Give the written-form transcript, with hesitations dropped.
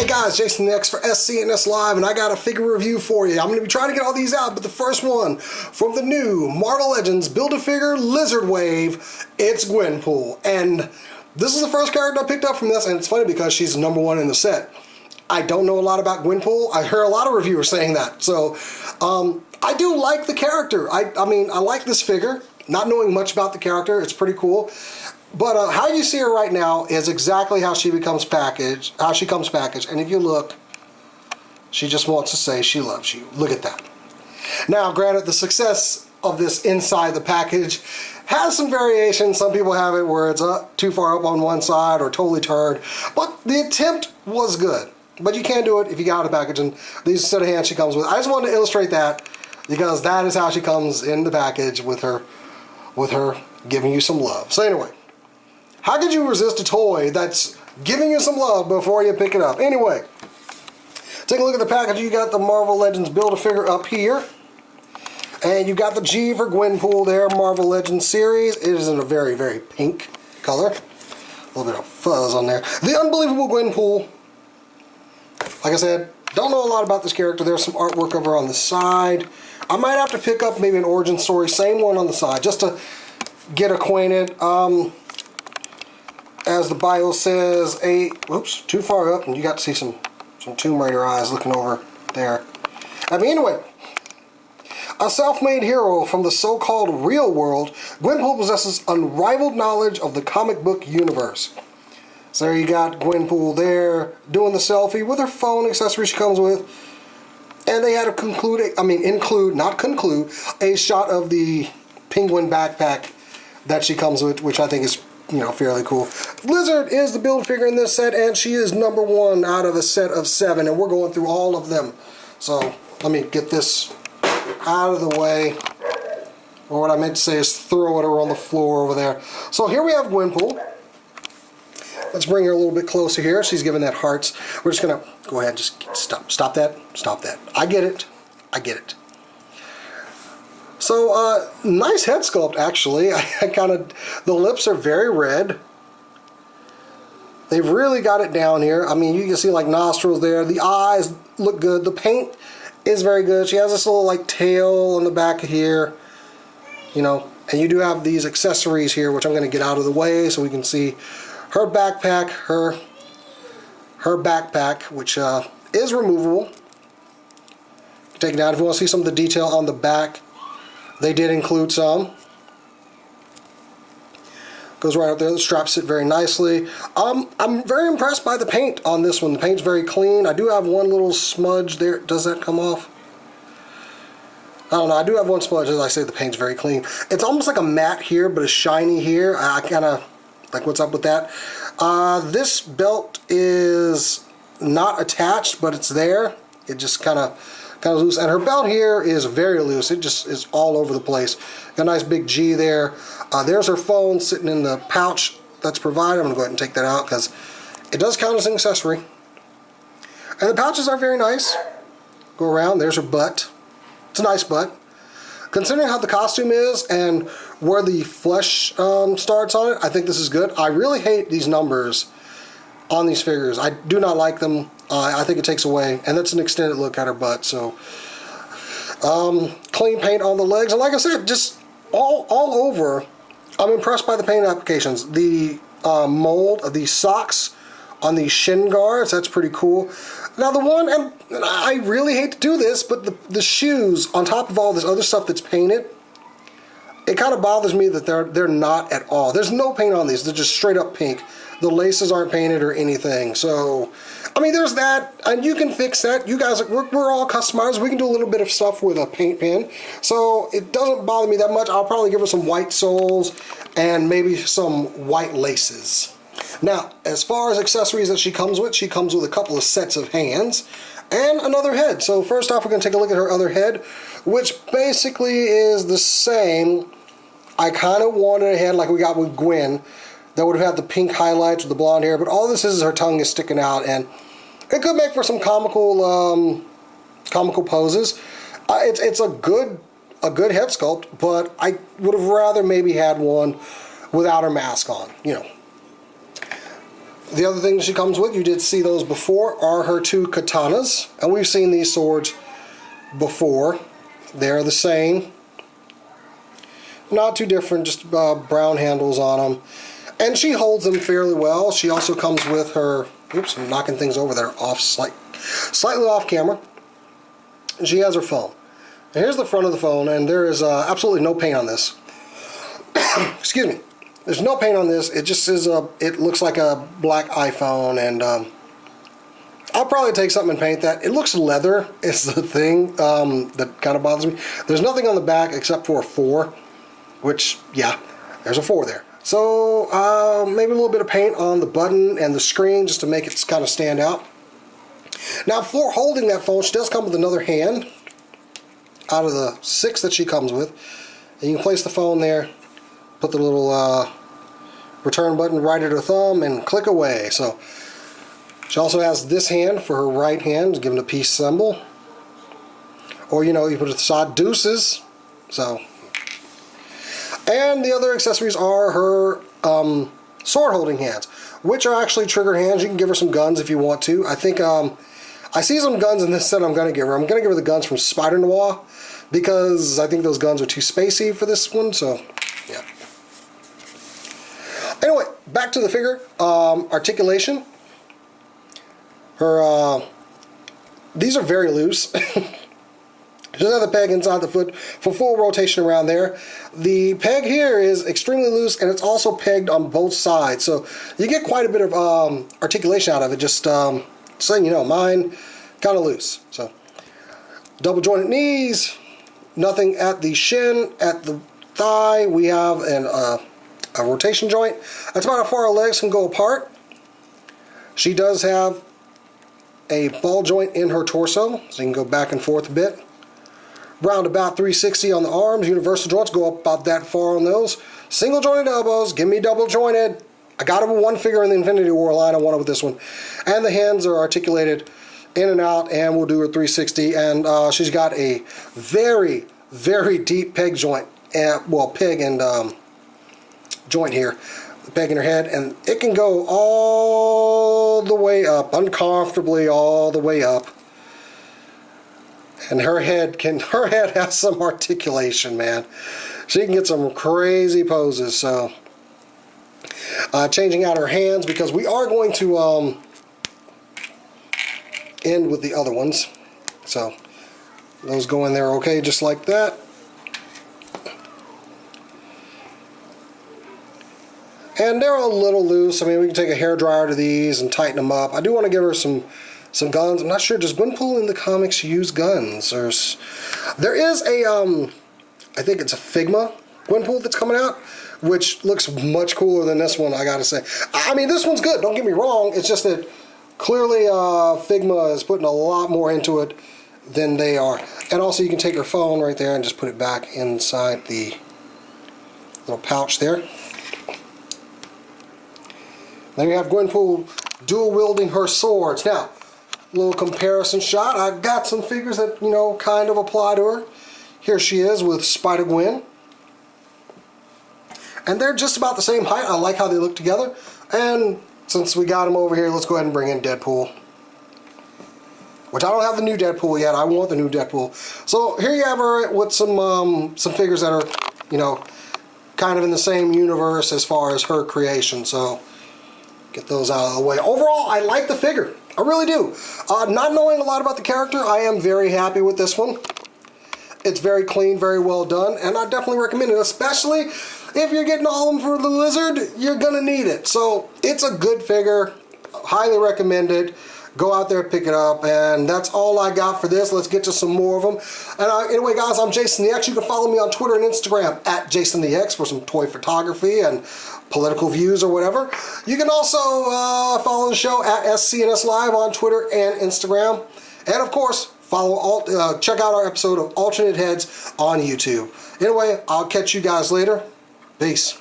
Hey guys, Jason X for SCNS Live, and I got a figure review for you. I'm going to be trying to get all these out, but the first one from the new Marvel Legends Build-A-Figure Lizard Wave, it's Gwenpool. And this is the first character I picked up from this, and it's funny because she's #1 in the set. I don't know a lot about Gwenpool. I heard a lot of reviewers saying that. So, I do like the character. I mean, I like this figure. Not knowing much about the character, it's pretty cool. But how you see her right now is exactly how she becomes packaged, and if you look, she just wants to say she loves you. Look at that. Now, granted, the success of this inside the package has some variation. Some people have it where it's too far up on one side or totally turned, but the attempt was good. But you can't do it if you got out of the package, and these set of hands she comes with. I just wanted to illustrate that because that is how she comes in the package with her giving you some love. So anyway. How could you resist a toy that's giving you some love before you pick it up? Anyway, take a look at the package. You got the Marvel Legends Build-A-Figure up here. And you got the G for Gwenpool there, Marvel Legends series. It is in a very, very pink color. A little bit of fuzz on there. The Unbelievable Gwenpool. Like I said, don't know a lot about this character. There's some artwork over on the side. I might have to pick up maybe an origin story, same one on the side, just to get acquainted. As the bio says, whoops, too far up, and you got to see some Tomb Raider eyes looking over there. I mean, anyway, a self-made hero from the so-called real world, Gwenpool possesses unrivaled knowledge of the comic book universe. So there you got Gwenpool there, doing the selfie with her phone accessory she comes with. And they had to not conclude, a shot of the penguin backpack that she comes with, which I think is, you know, fairly cool. Lizard is the Build-A-Figure in this set, and she is #1 out of a set of 7, and we're going through all of them. So let me get this out of the way. Or what I meant to say is throw it on the floor over there. So here we have Gwenpool. Let's bring her a little bit closer here. She's giving that hearts. We're just gonna go ahead and just stop that. I get it. So, nice head sculpt, actually. The lips are very red. They've really got it down here. I mean, you can see like nostrils there. The eyes look good. The paint is very good. She has this little like tail on the back here, you know, and you do have these accessories here, which I'm going to get out of the way so we can see her backpack, her backpack, which is removable. Take it out if you want to see some of the detail on the back. They did include some. Goes right up there. The straps sit very nicely. I'm very impressed by the paint on this one. The paint's very clean. I do have one little smudge there. Does that come off? I don't know. I do have one smudge. As I say, the paint's very clean. It's almost like a matte here, but a shiny here. I kind of like what's up with that. This belt is not attached, but it's there. It just kind of loose, and her belt here is very loose. It just is all over the place. Got a nice big G there. There's her phone sitting in the pouch that's provided. I'm going to go ahead and take that out because it does count as an accessory. And the pouches are very nice. Go around. There's her butt. It's a nice butt. Considering how the costume is and where the flesh starts on it, I think this is good. I really hate these numbers on these figures. I do not like them. I think it takes away, and that's an extended look at her butt. So clean paint on the legs, and like I said, just all over. I'm impressed by the paint applications. The mold of these socks on these shin guards, that's pretty cool. Now the one, and I really hate to do this, but the shoes on top of all this other stuff that's painted, it kind of bothers me that they're not at all. There's no paint on these. They're just straight up pink. The laces aren't painted or anything. So, I mean, there's that, and you can fix that. You guys, we're all customizers. We can do a little bit of stuff with a paint pen. So it doesn't bother me that much. I'll probably give her some white soles and maybe some white laces. Now, as far as accessories that she comes with a couple of sets of hands and another head. So first off, we're going to take a look at her other head, which basically is the same. I kind of wanted a head like we got with Gwen that would have had the pink highlights with the blonde hair, but all this is her tongue is sticking out, and it could make for some comical poses. It's a good head sculpt, but I would have rather maybe had one without her mask on, you know. The other thing that she comes with, you did see those before, are her 2 katanas. And we've seen these swords before. They're the same. Not too different, just brown handles on them. And she holds them fairly well. She also comes with her... Oops, I'm knocking things over there off slightly off camera. And she has her phone. And here's the front of the phone, and there is absolutely no paint on this. Excuse me. There's no paint on this. It just is it looks like a black iPhone, and I'll probably take something and paint that. It looks leather is the thing that kind of bothers me. There's nothing on the back except for a 4, which, yeah, there's a 4 there. So maybe a little bit of paint on the button and the screen just to make it kind of stand out. Now, for holding that phone, she does come with another hand out of the 6 that she comes with. And you can place the phone there, put the little return button right at her thumb, and click away. So she also has this hand for her right hand, given a peace symbol. Or, you know, you put it to the side, deuces. So, and the other accessories are her sword holding hands, which are actually triggered hands. You can give her some guns if you want to. I think I see some guns in this set I'm going to give her. I'm going to give her the guns from Spider Noir because I think those guns are too spacey for this one. So, yeah. Anyway, back to the figure. Articulation. Her, these are very loose. She does have the peg inside the foot for full rotation around there. The peg here is extremely loose, and it's also pegged on both sides. So you get quite a bit of articulation out of it. Just so you know, mine kind of loose. So double jointed knees, nothing at the shin, at the thigh. We have a rotation joint. That's about how far our legs can go apart. She does have a ball joint in her torso, so you can go back and forth a bit. Round about 360 on the arms. Universal joints go up about that far on those. Single jointed elbows. Give me double jointed. I got it with one figure in the Infinity War line. I want it with this one. And the hands are articulated in and out, and we'll do her 360. And she's got a very, very deep peg joint. Well, peg and joint here. The peg in her head. And it can go all the way up, uncomfortably all the way up. And her head has some articulation, man. She can get some crazy poses. So, changing out her hands because we are going to end with the other ones. So, those go in there okay, just like that. And they're a little loose. I mean, we can take a hairdryer to these and tighten them up. I do want to give her some guns. I'm not sure, does Gwenpool in the comics use guns? There is a, I think it's a Figma Gwenpool that's coming out, which looks much cooler than this one, I gotta say. I mean, this one's good, don't get me wrong. It's just that clearly Figma is putting a lot more into it than they are. And also you can take your phone right there and just put it back inside the little pouch there. Then you have Gwenpool dual wielding her swords. Now, little comparison shot. I've got some figures that, you know, kind of apply to her. Here she is with Spider-Gwen. And they're just about the same height. I like how they look together. And since we got them over here, let's go ahead and bring in Deadpool. Which I don't have the new Deadpool yet. I want the new Deadpool. So here you have her with some figures that are, you know, kind of in the same universe as far as her creation. So get those out of the way. Overall, I like the figure. I really do. Not knowing a lot about the character, I am very happy with this one. It's very clean, very well done, and I definitely recommend it, especially if you're getting all of them for the Lizard, you're going to need it. So, it's a good figure. Highly recommended. Go out there, pick it up, and that's all I got for this. Let's get to some more of them. And anyway, guys, I'm Jason the X. You can follow me on Twitter and Instagram at Jason the X for some toy photography and political views or whatever. You can also follow the show at SCNS Live on Twitter and Instagram. And of course, check out our episode of Alternate Heads on YouTube. Anyway, I'll catch you guys later. Peace.